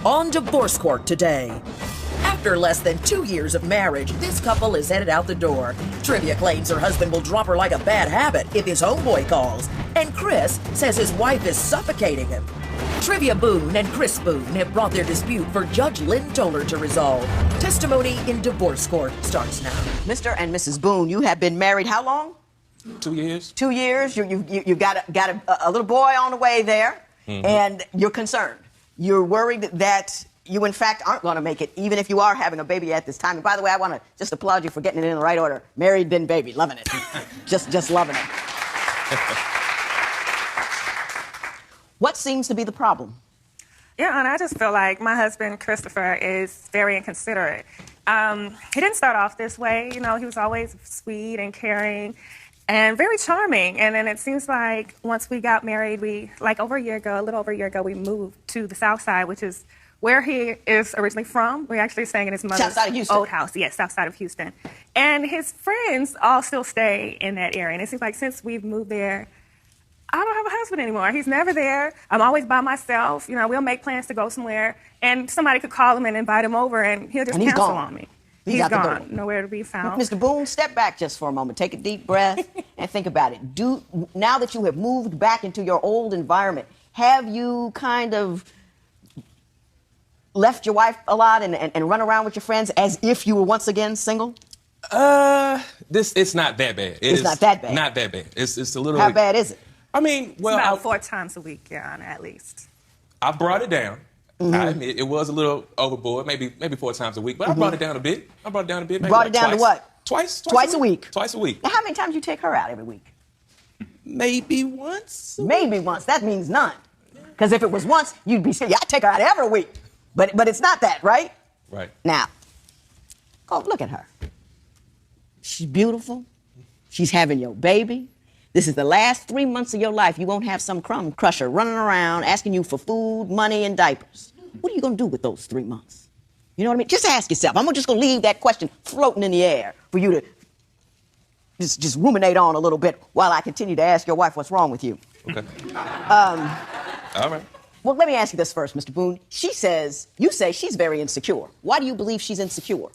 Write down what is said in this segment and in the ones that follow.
on divorce court today. After less than 2 years of marriage, this couple is headed out the door. Trivia claims her husband will drop her like a bad habit if his homeboy calls. And Chris says his wife is suffocating him. Trivia Boone and Chris Boone have brought their dispute for Judge Lynn Toler to resolve. Testimony in divorce court starts now. Mr. and Mrs. Boone, you have been married how long? 2 years. 2 years. You've got a little boy on the way there, and you're concerned. You're worried that you, in fact, aren't going to make it, even if you are having a baby at this time. And by the way, I want to just applaud you for getting it in the right order. Married, then baby. Loving it. just loving it. What seems to be the problem? Yeah, and I just feel like my husband, Christopher, is very inconsiderate. He didn't start off this way. You know, he was always sweet and caring and very charming. And then it seems like once we got married, a little over a year ago, we moved to the South Side, which is where he is originally from. We're actually staying in his mother's old house. Yes, South Side of Houston. And his friends all still stay in that area. And it seems like since we've moved there, I don't have a husband anymore. He's never there. I'm always by myself. You know, we'll make plans to go somewhere, and somebody could call him and invite him over, and he'll just cancel on me. He's gone. Nowhere to be found. Mr. Boone, step back just for a moment. Take a deep breath and think about it. Now that you have moved back into your old environment, have you kind of left your wife a lot and run around with your friends as if you were once again single? It's not that bad. It's not that bad. Not that bad. It's a little. How bad is it? I mean, well, about 4 times a week, Your Honor, at least. I brought it down. I admit it was a little overboard, maybe 4 times a week, but I brought it down a bit. Maybe brought it down twice. to what? Twice a week. Twice a week. Now, how many times you take her out every week? Maybe once. Maybe once. That means none. Because if it was once, you'd be saying, yeah, I take her out every week. But it's not that, right? Right. Now, go look at her. She's beautiful. She's having your baby. This is the last 3 months of your life. You won't have some crumb crusher running around asking you for food, money, and diapers. What are you going to do with those 3 months? You know what I mean? Just ask yourself. I'm just going to leave that question floating in the air for you to just ruminate on a little bit while I continue to ask your wife what's wrong with you. Okay. All right. Well, let me ask you this first, Mr. Boone. You say she's very insecure. Why do you believe she's insecure?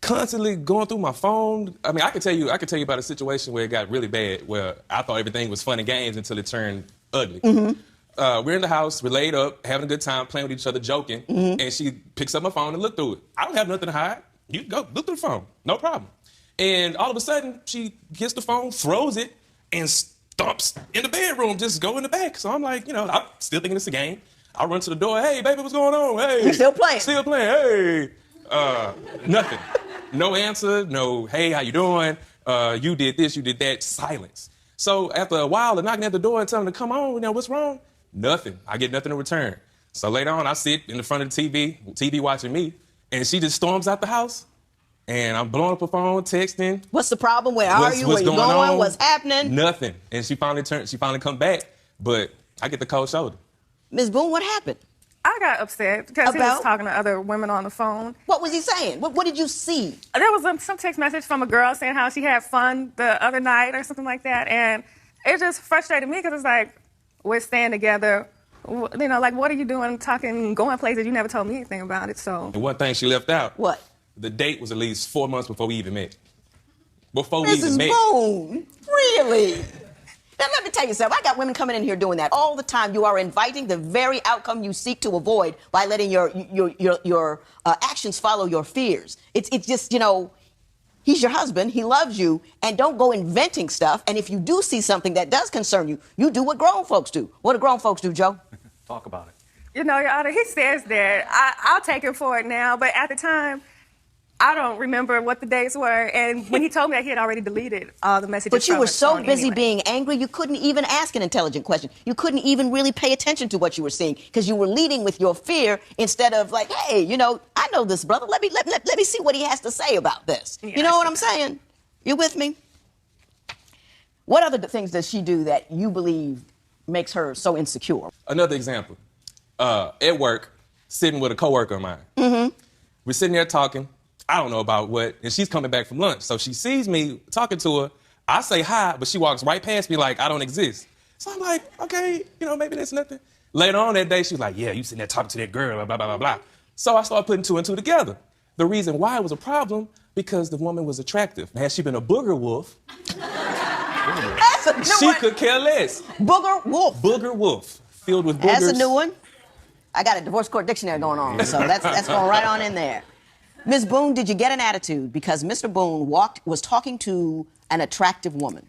Constantly going through my phone. I mean, I could tell you about a situation where it got really bad, where I thought everything was fun and games until it turned ugly. We're in the house, we're laid up, having a good time, playing with each other, joking, and she picks up my phone and look through it. I don't have nothing to hide. You go, look through the phone, no problem. And all of a sudden, she gets the phone, throws it, and stomps in the bedroom, just go in the back. So I'm like, I'm still thinking it's a game. I run to the door, hey, baby, what's going on? Hey. You still playing? Still playing, hey. Nothing. No answer, no, hey, how you doing? You did this, you did that, silence. So after a while of knocking at the door and telling them to come on, what's wrong? Nothing. I get nothing in return. So later on, I sit in the front of the TV watching me, and she just storms out the house, and I'm blowing up her phone, texting. What's the problem? Where are you? Where you going? What's happening? Nothing. And she finally come back, but I get the cold shoulder. Ms. Boone, what happened? I got upset because he was talking to other women on the phone. What was he saying? What did you see? There was some text message from a girl saying how she had fun the other night or something like that. And it just frustrated me because it's like, we're staying together. Like, what are you doing talking, going places? You never told me anything about it, so. And one thing she left out. What? The date was at least 4 months before we even met. Mrs. Boone, really? Now, let me tell you something. I got women coming in here doing that all the time. You are inviting the very outcome you seek to avoid by letting your actions follow your fears. It's just, he's your husband, he loves you, and don't go inventing stuff. And if you do see something that does concern you, you do what grown folks do. What do grown folks do, Joe? Talk about it. Your Honor, he says that. I'll take him for it now, but at the time, I don't remember what the dates were, and when he told me that, he had already deleted all the messages. But you were so busy being angry, you couldn't even ask an intelligent question. You couldn't even really pay attention to what you were seeing because you were leading with your fear instead of like, hey, I know this brother. Let me see what he has to say about this. Yeah, you know what I'm saying? You with me? What other things does she do that you believe makes her so insecure? Another example. At work, sitting with a coworker of mine. We're sitting there talking. I don't know about what, and she's coming back from lunch. So she sees me talking to her. I say hi, but she walks right past me like I don't exist. So I'm like, okay, maybe that's nothing. Later on that day, she was like, yeah, you sitting there talking to that girl, blah, blah, blah, blah. So I started putting two and two together. The reason why it was a problem, because the woman was attractive. Had she been a booger wolf, That's a new she one. could care less. Booger wolf. Booger wolf, filled with boogers. That's a new one. I got a divorce court dictionary going on, so that's going right on in there. Ms. Boone, did you get an attitude because Mr. Boone was talking to an attractive woman?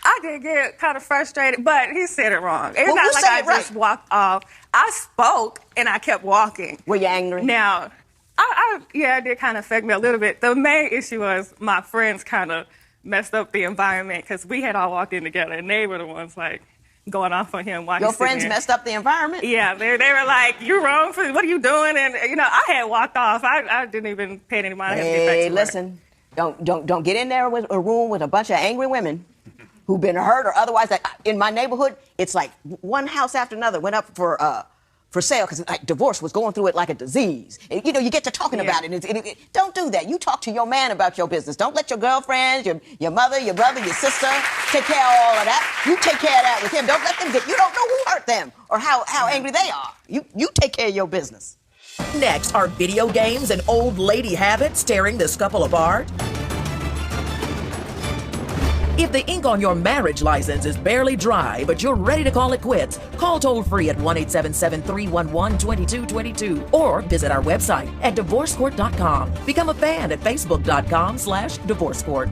I did get kind of frustrated, but he said it wrong. It's Well, not you like said I it right. just walked off. I spoke and I kept walking. Were you angry? Now, it did kind of affect me a little bit. The main issue was my friends kind of messed up the environment because we had all walked in together and they were the ones like going off on him while Your he's sitting friends there. messed up the environment? Yeah, they were like, "You're wrong for what are you doing?" And I had walked off. I didn't even pay any mind. I had to get back Hey, to work. listen, don't get in there with a room with a bunch of angry women who've been hurt or otherwise. Like, in my neighborhood, it's like one house after another went up for sale because divorce was going through it like a disease. And, you get to talking about it. Don't do that. You talk to your man about your business. Don't let your girlfriends, your mother, your brother, your sister take care of all of that. You take care of that with him. Don't let them you don't know who hurt them or how angry they are. You take care of your business. Next, are video games and old lady habits tearing this couple apart? If the ink on your marriage license is barely dry, but you're ready to call it quits, call toll-free at 1-877-311-2222 or visit our website at divorcecourt.com. Become a fan at facebook.com/divorcecourt.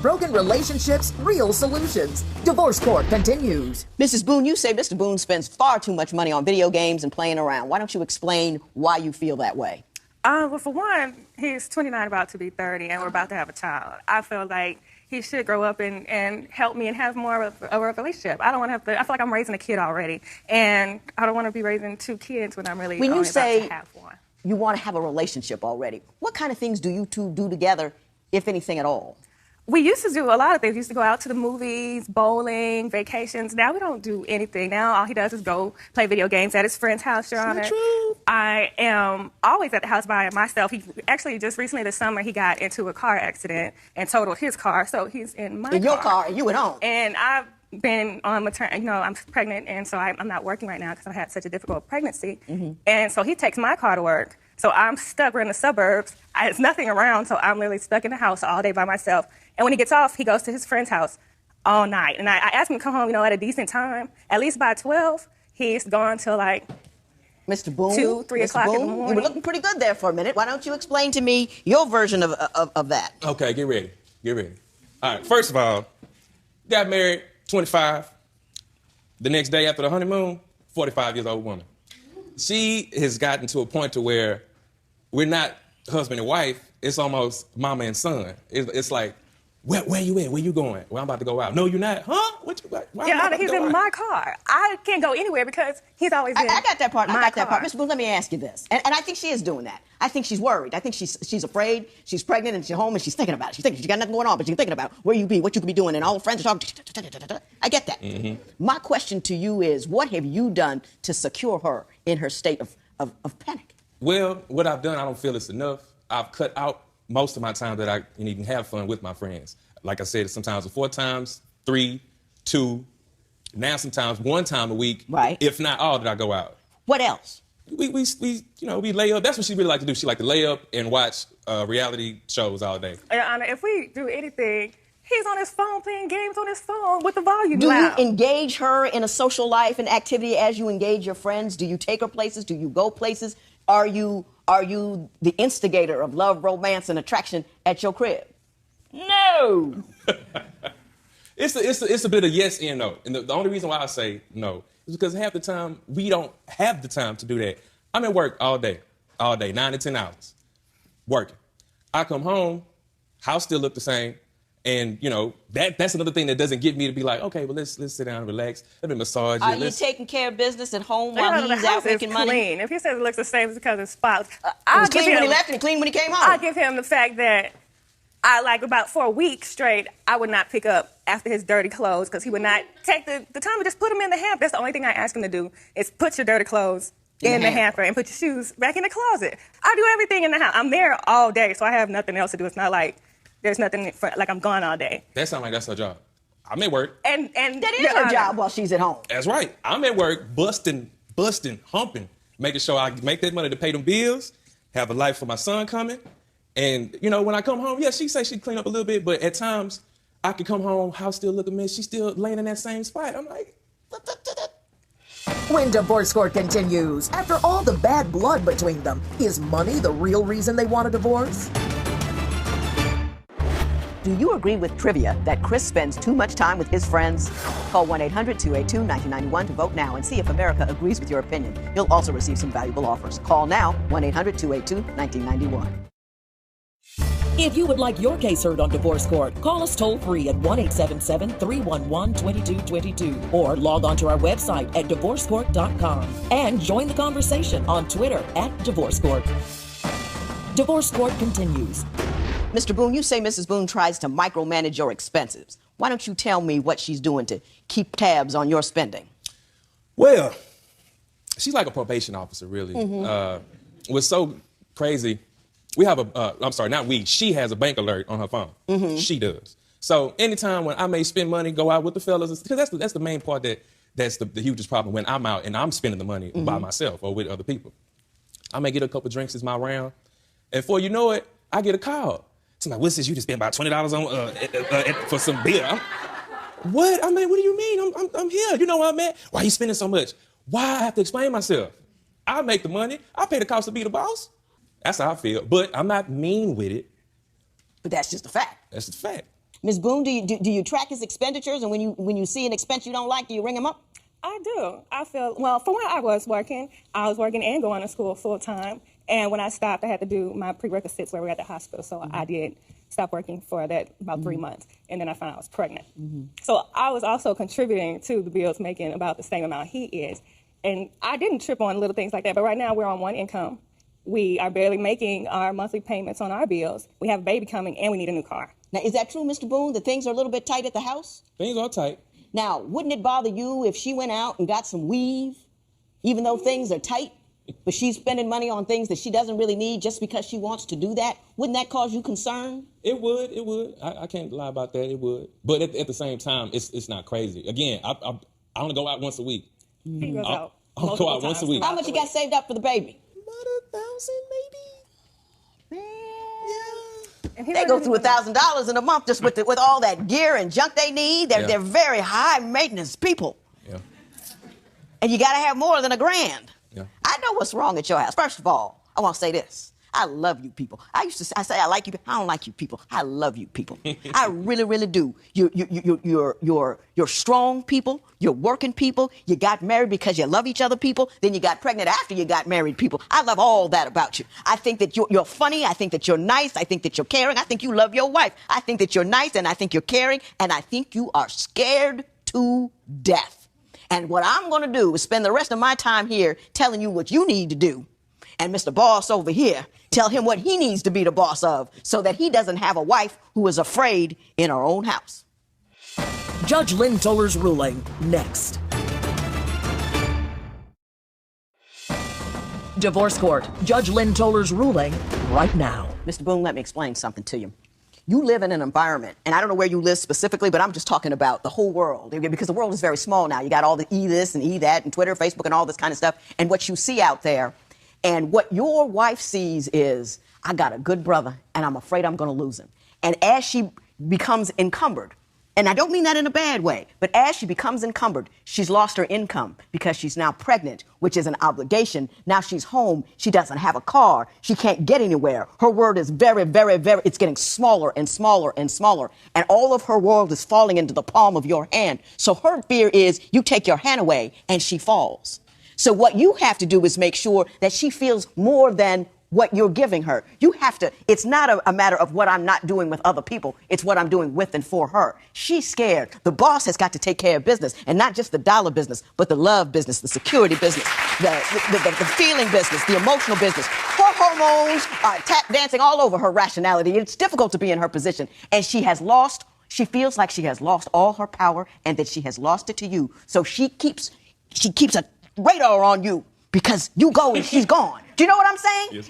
Broken relationships, real solutions. Divorce Court continues. Mrs. Boone, you say Mr. Boone spends far too much money on video games and playing around. Why don't you explain why you feel that way? Well, for one, he's 29, about to be 30, and we're about to have a child. I feel like he should grow up and help me and have more of a relationship. I don't want to have to. I feel like I'm raising a kid already, and I don't want to be raising two kids when I'm really When you only say about to have one. you want to have a relationship already, what kind of things do you two do together, if anything at all? We used to do a lot of things. We used to go out to the movies, bowling, vacations. Now we don't do anything. Now all he does is go play video games at his friend's house, Your Honor. True. I am always at the house by myself. He actually just recently this summer he got into a car accident and totaled his car, so he's in my car. In your car, and you at home. And I've been on maternity, I'm pregnant, and so I'm not working right now because I had such a difficult pregnancy. Mm-hmm. And so he takes my car to work. So I'm stuck. We're in the suburbs. There's nothing around, so I'm literally stuck in the house all day by myself. And when he gets off, he goes to his friend's house all night. And I asked him to come home, at a decent time. At least by 12, he's gone till like Mr. Boone, 2, 3 Mr. o'clock in the Boone, morning. You were looking pretty good there for a minute. Why don't you explain to me your version of that? Okay, get ready. Get ready. All right, first of all, got married, 25. The next day after the honeymoon, 45-year-old woman. She has gotten to a point to where we're not husband and wife. It's almost mama and son. It's like, where you at? Where you going? Well, I'm about to go out. No, you're not. Huh? Why Yeah, am I about to he's go in out? my car. I can't go anywhere because he's always in I got that part. I my got that part. car. Mr. Boone, let me ask you this. And I think she is doing that. I think she's worried. I think she's afraid. She's pregnant and she's home and she's thinking about it. She's thinking she got nothing going on, but she's thinking about where you be, what you could be doing, and all the friends are talking. I get that. Mm-hmm. My question to you is, what have you done to secure her in her state of panic? Well, what I've done, I don't feel it's enough. I've cut out most of my time that I can even have fun with my friends. Like I said, sometimes 4 times, 3, 2, now sometimes 1 time a week. Right. If not all that I go out. What else? We lay up. That's what she really like to do. She like to lay up and watch reality shows all day. Your Honor, if we do anything, he's on his phone playing games on his phone with the volume Do loud. you engage her in a social life and activity as you engage your friends? Do you take her places? Do you go places? Are you the instigator of love, romance, and attraction at your crib? No. It's a bit of yes and no. And the only reason why I say no is because half the time we don't have the time to do that. I'm at work all day, 9 to 10 hours, working. I come home, house still look the same. And, that's another thing that doesn't get me to be like, okay, well, let's sit down and relax. Let me massage you. Are you taking care of business at home while The he's house out making is money? clean. If he says it looks the same, it's because it's spotless. It I'll was give clean when he him- left and clean when he came I'll home. give him the fact that about for a week straight, I would not pick up after his dirty clothes because he would not take the time to just put them in the hamper. That's the only thing I ask him to do is put your dirty clothes in the hamper and put your shoes back in the closet. I do everything in the house. I'm there all day, so I have nothing else to do. It's not like there's nothing like I'm gone all day. That sounds like that's her job. I'm at work. And That is Your her Honor, job while she's at home. That's right. I'm at work busting busting, humping, making sure I make that money to pay them bills, have a life for my son coming. And, you know, when I come home, yeah, she say she'd clean up a little bit, but at times I could come home, house still looking mess, she's still laying in that same spot. I'm like, When Divorce Court continues, after all the bad blood between them, is money the real reason they want a divorce? Do you agree with trivia that Chris spends too much time with his friends? Call 1-800-282-1991 to vote now and see if America agrees with your opinion. You'll also receive some valuable offers. Call now, 1-800-282-1991. If you would like your case heard on Divorce Court, call us toll-free at 1-877-311-2222 or log on to our website at divorcecourt.com and join the conversation on Twitter at Divorce Court. Divorce Court continues. Mr. Boone, you say Mrs. Boone tries to micromanage your expenses. Why don't you tell me what she's doing to keep tabs on your spending? well, she's like a probation officer, really. What's so crazy, we have she has a bank alert on her phone. She does. So anytime when I may spend money, go out with the fellas, because that's the main part that's the hugest problem when I'm out and I'm spending the money by myself or with other people. I may get a couple drinks, it's my round, and before you know it, I get a call. Somebody, what's this? You just spent about $20 on for some beer. What? I mean, what do you mean? I'm here. You know what I'm at? Why are you spending so much? Why I have to explain myself? I make the money. I pay the cost to be the boss. That's how I feel. But I'm not mean with it. But that's just a fact. That's the fact. Ms. Boone, do you track his expenditures? And when you see an expense you don't like, do you ring him up? I do. I feel, well, for when I was working and going to school full time. And when I stopped, I had to do my prerequisites where we were at the hospital. So I did stop working for that about 3 months. And then I found out I was pregnant. So I was also contributing to the bills, making about the same amount he is. And I didn't trip on little things like that. But right now we're on one income. We are barely making our monthly payments on our bills. We have a baby coming and we need a new car. Now, is that true, Mr. Boone, that things are a little bit tight at the house? Things are tight. Now, wouldn't it bother you if she went out and got some weave, even though things are tight? But she's spending money on things that she doesn't really need just because she wants to do that? Wouldn't that cause you concern? It would. I can't lie about that. It would. But at the same time, it's not crazy. Again, I only go out once a week. He goes out. I'll go out once a week. How much you got saved up for the baby? About 1,000, maybe. And They go through $1,000 in a month just with all that gear and junk they need. They're very high maintenance people. Yeah. And you got to have more than $1,000. Yeah. I know what's wrong at your house. First of all, I want to say this. I love you people. I say I like you. I don't like you people. I love you people. I really, really do. You're strong people. You're working people. You got married because you love each other people. Then you got pregnant after you got married people. I love all that about you. I think that you're funny. I think that you're nice. I think that you're caring. I think you love your wife. I think that you're nice and I think you're caring. And I think you are scared to death. And what I'm going to do is spend the rest of my time here telling you what you need to do. And Mr. Boss over here, tell him what he needs to be the boss of so that he doesn't have a wife who is afraid in her own house. Judge Lynn Toler's ruling next. Divorce Court. Judge Lynn Toler's ruling right now. Mr. Boone, let me explain something to you. You live in an environment, and I don't know where you live specifically, but I'm just talking about the whole world, because the world is very small now. You got all the this and that and Twitter, Facebook, and all this kind of stuff, and what you see out there. And what your wife sees is, I got a good brother, and I'm afraid I'm going to lose him. And as she becomes encumbered, and I don't mean that in a bad way, but as she becomes encumbered, she's lost her income because she's now pregnant, which is an obligation. Now she's home. She doesn't have a car. She can't get anywhere. Her world is very, very, very, it's getting smaller and smaller and smaller. And all of her world is falling into the palm of your hand. So her fear is you take your hand away and she falls. So what you have to do is make sure that she feels more than what you're giving her. You have to, it's not a matter of what I'm not doing with other people. It's what I'm doing with and for her. She's scared. The boss has got to take care of business, and not just the dollar business, but the love business, the security business, the feeling business, the emotional business. Her hormones are tap dancing all over her rationality. It's difficult to be in her position. And she feels like she has lost all her power and that she has lost it to you. So she keeps a radar on you because you go and she's gone. Do you know what I'm saying? Yes,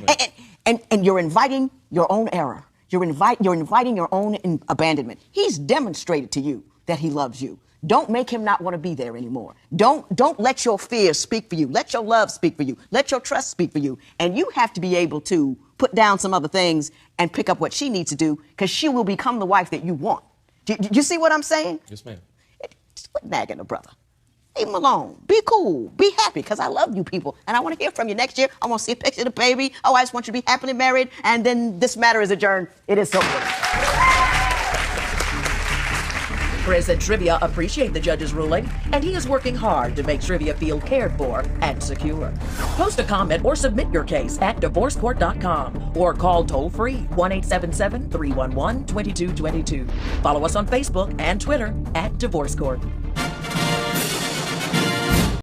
ma'am. And you're inviting your own error. You're inviting your own abandonment. He's demonstrated to you that he loves you. Don't make him not want to be there anymore. Don't let your fears speak for you. Let your love speak for you. Let your trust speak for you. And you have to be able to put down some other things and pick up what she needs to do, because she will become the wife that you want. Do you see what I'm saying? Yes, ma'am. Just quit nagging a brother. Leave him alone. Be cool. Be happy, because I love you people. And I want to hear from you next year. I want to see a picture of the baby. Oh, I just want you to be happily married. And then this matter is adjourned. It is so good. Chris and Trivia appreciate the judge's ruling, and he is working hard to make Trivia feel cared for and secure. Post a comment or submit your case at divorcecourt.com or call toll-free 1-877-311-2222. Follow us on Facebook and Twitter at Divorce Court.